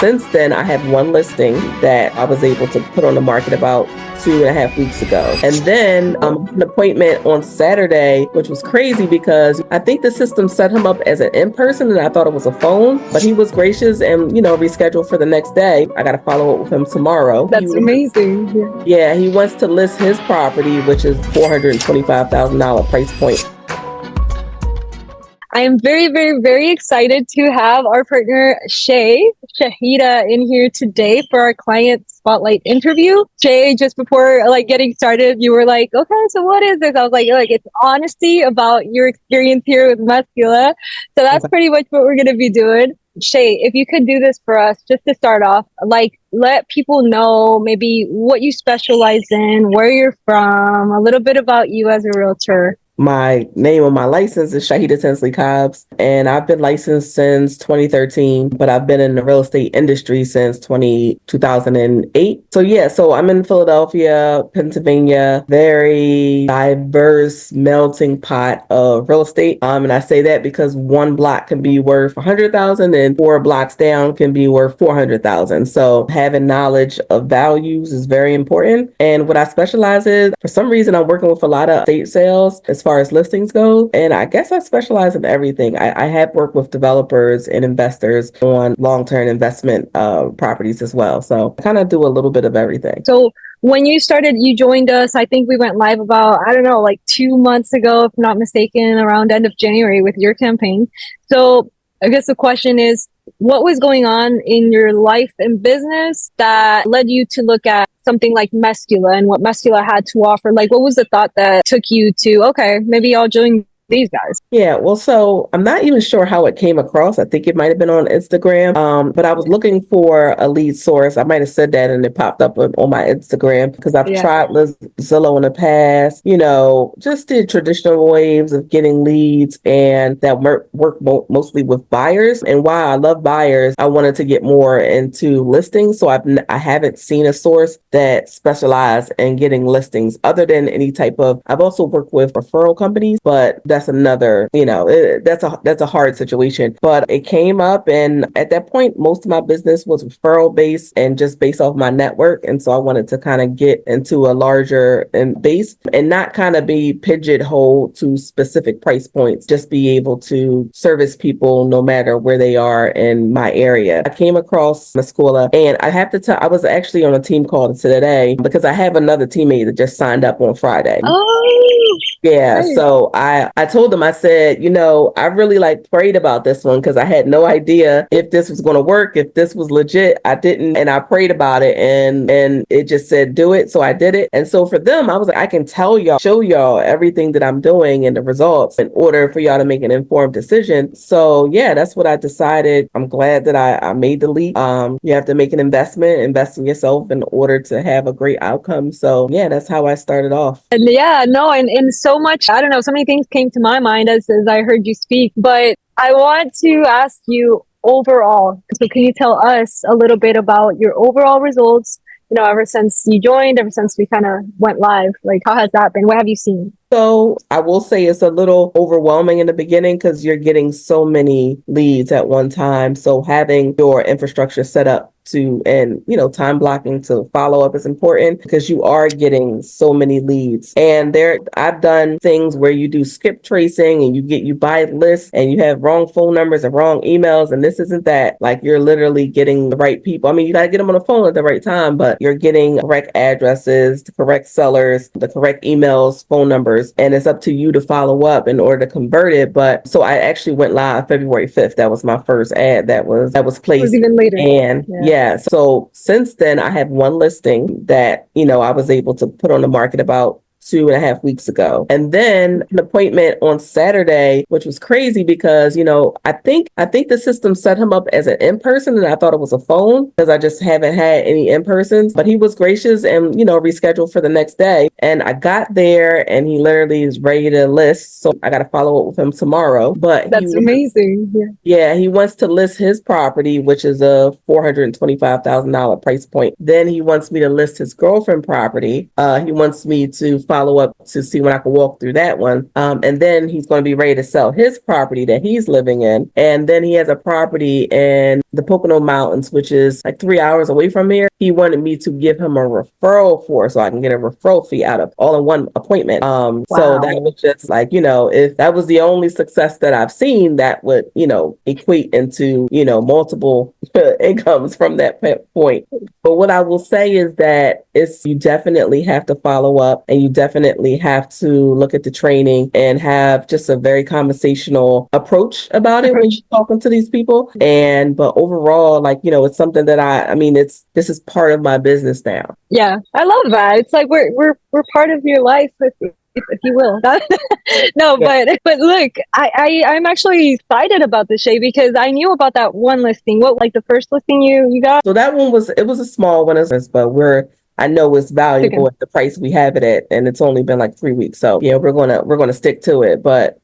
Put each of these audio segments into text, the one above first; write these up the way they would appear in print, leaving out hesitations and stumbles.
since then, I have one listing that I was able to put on the market about 2.5 weeks ago. And then an appointment on Saturday, which was crazy because I think the system set him up as an in-person and I thought it was a phone, but he was gracious and, rescheduled for the next day. I got to follow up with him tomorrow. That's amazing. Yeah, he wants to list his property, which is $425,000 price point. I am very, very, very excited to have our partner Shaheedah in here today for our client spotlight interview. Shay, just before getting started, you were like, okay, so what is this? I was like, it's honesty about your experience here with Meskula. So that's pretty much what we're going to be doing. Shay, if you could do this for us, just to start off, let people know maybe what you specialize in, where you're from, a little bit about you as a realtor. My name on my license is Shaheedah Tinsley Cobbs, and I've been licensed since 2013, but I've been in the real estate industry since 2008. So I'm in Philadelphia, Pennsylvania, very diverse melting pot of real estate. And I say that because one block can be worth 100,000 and 4 blocks down can be worth 400,000. So having knowledge of values is very important. And what I specialize in, for some reason, I'm working with a lot of estate sales as far as listings go. And I guess I specialize in everything. I have worked with developers and investors on long-term investment properties as well. So I kind of do a little bit of everything. So when you joined us, I think we went live about, 2 months ago, if not mistaken, around end of January with your campaign. So I guess the question is, what was going on in your life and business that led you to look at something like Meskula and what Meskula had to offer? What was the thought that took you to, okay, maybe I'll join these guys? Yeah, well, so I'm not even sure how it came across. I think it might have been on Instagram, but I was looking for a lead source. I might have said that and it popped up on my Instagram because I've tried Zillow in the past, just did traditional ways of getting leads and that work mostly with buyers. And while I love buyers, I wanted to get more into listings. So I haven't seen a source that specializes in getting listings other than any type of, I've also worked with referral companies, but that's another, that's a hard situation. But it came up, and at that point, most of my business was referral based and just based off my network. And so I wanted to kind of get into a larger base and not kind of be pigeonholed to specific price points, just be able to service people no matter where they are in my area. I came across Meskula, and I have to tell, I was actually on a team call today because I have another teammate that just signed up on Friday. Oh, yeah. Nice. So I told them, I said, I really prayed about this one because I had no idea if this was going to work, if this was legit. I didn't, and I prayed about it and it just said, do it. So I did it. And so for them, I was like, I can tell y'all, show y'all everything that I'm doing and the results in order for y'all to make an informed decision. So yeah, that's what I decided. I'm glad that I made the leap. You have to make an invest in yourself in order to have a great outcome. So yeah, that's how I started off. And so much, I don't know, so many things came to my mind as I heard you speak, but I want to ask you overall. So can you tell us a little bit about your overall results, ever since you joined, ever since we kind of went live? How has that been? What have you seen? So I will say it's a little overwhelming in the beginning because you're getting so many leads at one time. So having your infrastructure set up and time blocking to follow up is important because you are getting so many leads. And I've done things where you do skip tracing and you buy lists and you have wrong phone numbers and wrong emails. And this isn't that. You're literally getting the right people. I mean, you got to get them on the phone at the right time, but you're getting correct addresses, the correct sellers, the correct emails, phone numbers, and it's up to you to follow up in order to convert it. But so I actually went live February 5th. That was my first ad that was placed. It was even later. And so since then, I have one listing that, I was able to put on the market about 2.5 weeks ago. And then an appointment on Saturday, which was crazy because, I think the system set him up as an in-person and I thought it was a phone because I just haven't had any in-persons, but he was gracious and, rescheduled for the next day. And I got there and he literally is ready to list. So I got to follow up with him tomorrow, but that's amazing. Yeah. He wants to list his property, which is a $425,000 price point. Then he wants me to list his girlfriend property. He wants me to follow up to see when I can walk through that one. And then he's going to be ready to sell his property that he's living in. And then he has a property in the Pocono Mountains, which is like 3 hours away from here. He wanted me to give him a referral for so I can get a referral fee out of all in one appointment. So that was just like, if that was the only success that I've seen, that would, equate into, multiple incomes from that point. But what I will say is that you definitely have to follow up, and you definitely have to look at the training and have just a very conversational approach about it when you're talking to these people. But overall, like, it's something that this is part of my business now. Yeah, I love that. It's like we're part of your life, if you will. No, Yeah. but look, I'm actually excited about the Shay, because I knew about that one listing. What, like the first listing you got? So that one was a small one, but I know it's valuable at the price we have it at, and it's only been like 3 weeks. So yeah, we're gonna stick to it. But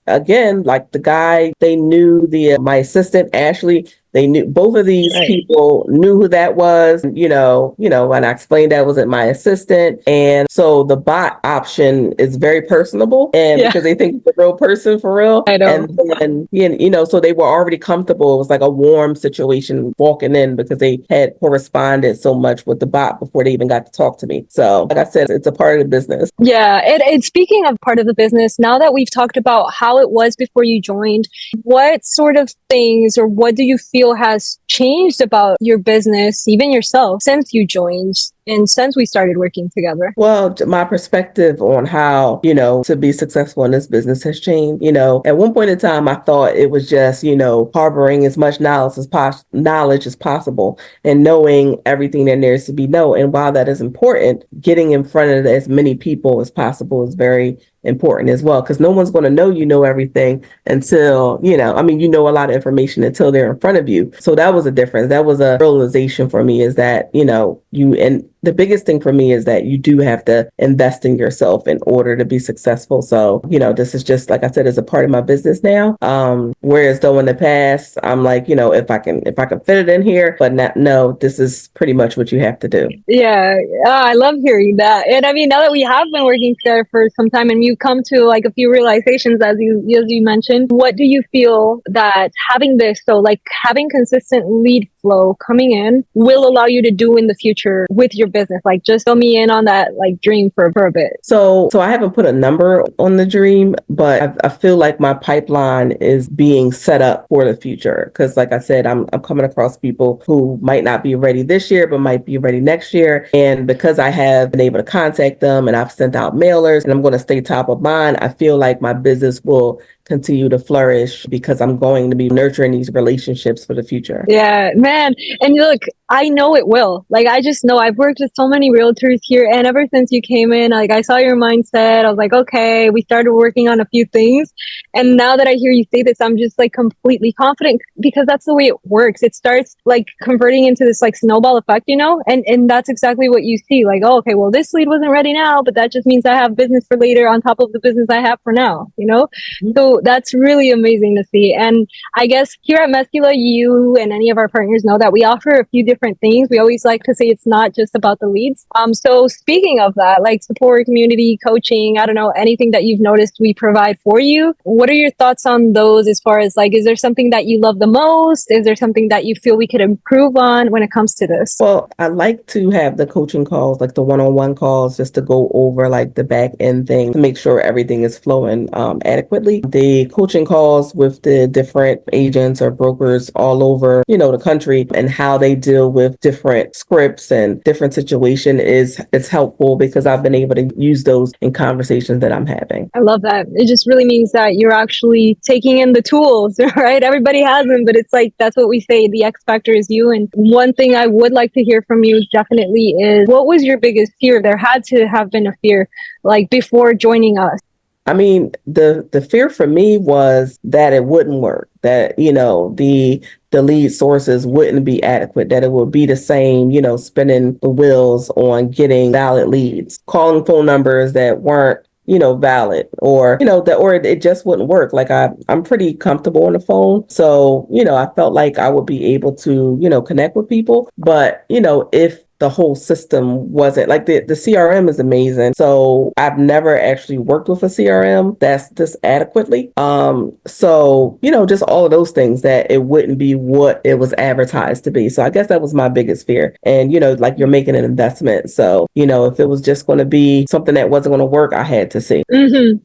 again, like the guy, they knew my assistant Ashley. They knew both of these people knew who that was, and I explained that wasn't my assistant. And so the bot option is very personable, and because they think it's a real person for real. I know. And then, so they were already comfortable. It was like a warm situation walking in because they had corresponded so much with the bot before they even got to talk to me. So like I said, it's a part of the business. Yeah. And speaking of part of the business, now that we've talked about how it was before you joined, what sort of things, or what do you feel has changed about your business, even yourself, since you joined and since we started working together? Well, my perspective on how, to be successful in this business has changed. At one point in time, I thought it was just, harboring as much knowledge as possible and knowing everything that needs to be known. And while that is important, getting in front of as many people as possible is very important as well, because no one's going to know everything until, you know a lot of information until they're in front of you. So that was a difference. That was a realization for me, is that, and the biggest thing for me is that you do have to invest in yourself in order to be successful. So, this is just, like I said, is a part of my business now. Whereas though in the past, I'm like, if I can fit it in here, but no, this is pretty much what you have to do. Yeah. I love hearing that. And I mean, now that we have been working together for some time and you come to like a few realizations, as you mentioned, what do you feel that having this, so like having consistent lead flow coming in, will allow you to do in the future with your business? Like, just fill me in on that like dream for a bit. So I haven't put a number on the dream, but I feel like my pipeline is being set up for the future. Because like I said, I'm coming across people who might not be ready this year, but might be ready next year. And because I have been able to contact them and I've sent out mailers and I'm going to stay top of mind, I feel like my business will continue to flourish because I'm going to be nurturing these relationships for the future. Yeah, man. And look, I know it will. Like, I just know I've worked with so many realtors here. And ever since you came in, like, I saw your mindset. I was like, okay, we started working on a few things. And now that I hear you say this, I'm just like completely confident, because that's the way it works. It starts like converting into this like snowball effect, and that's exactly what you see. Like, oh, okay, well, this lead wasn't ready now, but that just means I have business for later on top of the business I have for now. So that's really amazing to see. And I guess here at Meskula, you and any of our partners know that we offer a few different things. We always like to say it's not just about the leads. So speaking of that, like support, community, coaching, I don't know, anything that you've noticed we provide for you. What are your thoughts on those, as far as like, is there something that you love the most? Is there something that you feel we could improve on when it comes to this? Well, I like to have the coaching calls, like the one-on-one calls, just to go over like the back end thing to make sure everything is flowing adequately. The coaching calls with the different agents or brokers all over, the country, and how they deal with different scripts and different situation it's helpful, because I've been able to use those in conversations that I'm having. I love that. It just really means that you're actually taking in the tools, right? Everybody has them, but it's like, that's what we say. The X factor is you. And one thing I would like to hear from you definitely is, what was your biggest fear? There had to have been a fear, like before joining us. I mean, the fear for me was that it wouldn't work, that, the lead sources wouldn't be adequate, that it would be the same, spinning the wheels on getting valid leads, calling phone numbers that weren't, valid, or, or it just wouldn't work. Like I'm pretty comfortable on the phone. So, I felt like I would be able to, connect with people. But, if the whole system wasn't like the CRM is amazing. So I've never actually worked with a CRM that's this adequately. So, just all of those things that it wouldn't be what it was advertised to be. So I guess that was my biggest fear. And, like you're making an investment. So, if it was just going to be something that wasn't going to work, I had to see.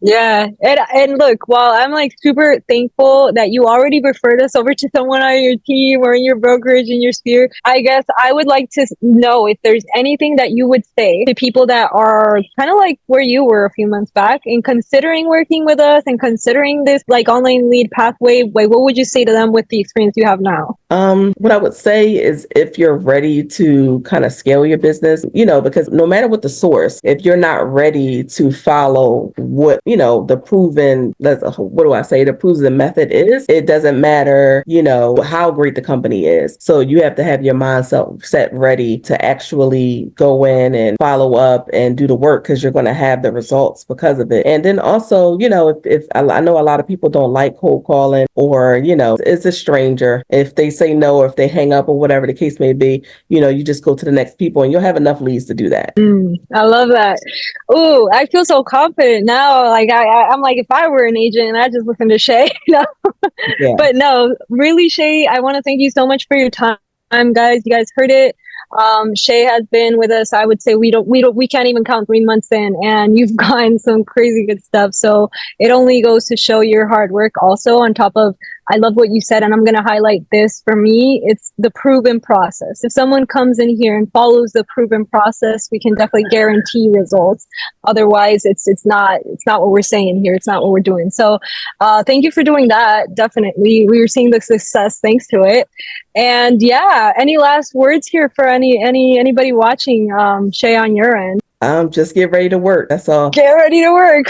Yeah. And look, while I'm like super thankful that you already referred us over to someone on your team or in your brokerage in your sphere, I guess I would like to know if there's anything that you would say to people that are kind of like where you were a few months back and considering working with us and considering this like online lead pathway. Wait, what would you say to them with the experience you have now? What I would say is if you're ready to kind of scale your business, because no matter what the source, if you're not ready to follow what, the proven, what do I say, the proven method is, it doesn't matter, how great the company is. So you have to have your mindset set ready to actually go in and follow up and do the work because you're going to have the results because of it. And then also, if I know a lot of people don't like cold calling or, it's a stranger. If they say no or if they hang up or whatever the case may be, you just go to the next people and you'll have enough leads to do that. I love that. Oh, I feel so confident now. Like I'm like, if I were an agent and I just listened to Shay, Yeah. But no, really, Shay, I want to thank you so much for your time, guys. You guys heard it. Shay has been with us. I would say we can't even count 3 months in, and you've gotten some crazy good stuff. So it only goes to show your hard work. Also, on top of, I love what you said, and I'm going to highlight this for me. It's the proven process. If someone comes in here and follows the proven process, we can definitely guarantee results. Otherwise, it's not what we're saying here. It's not what we're doing. So, thank you for doing that. Definitely, we were seeing the success thanks to it. And yeah, any last words here for anybody watching, Shay, on your end? Just get ready to work. That's all. Get ready to work.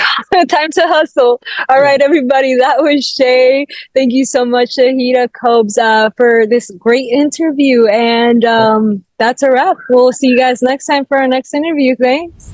Time to hustle. All right, everybody. That was Shay. Thank you so much, Shaheedah Cobes, for this great interview. And that's a wrap. We'll see you guys next time for our next interview. Thanks.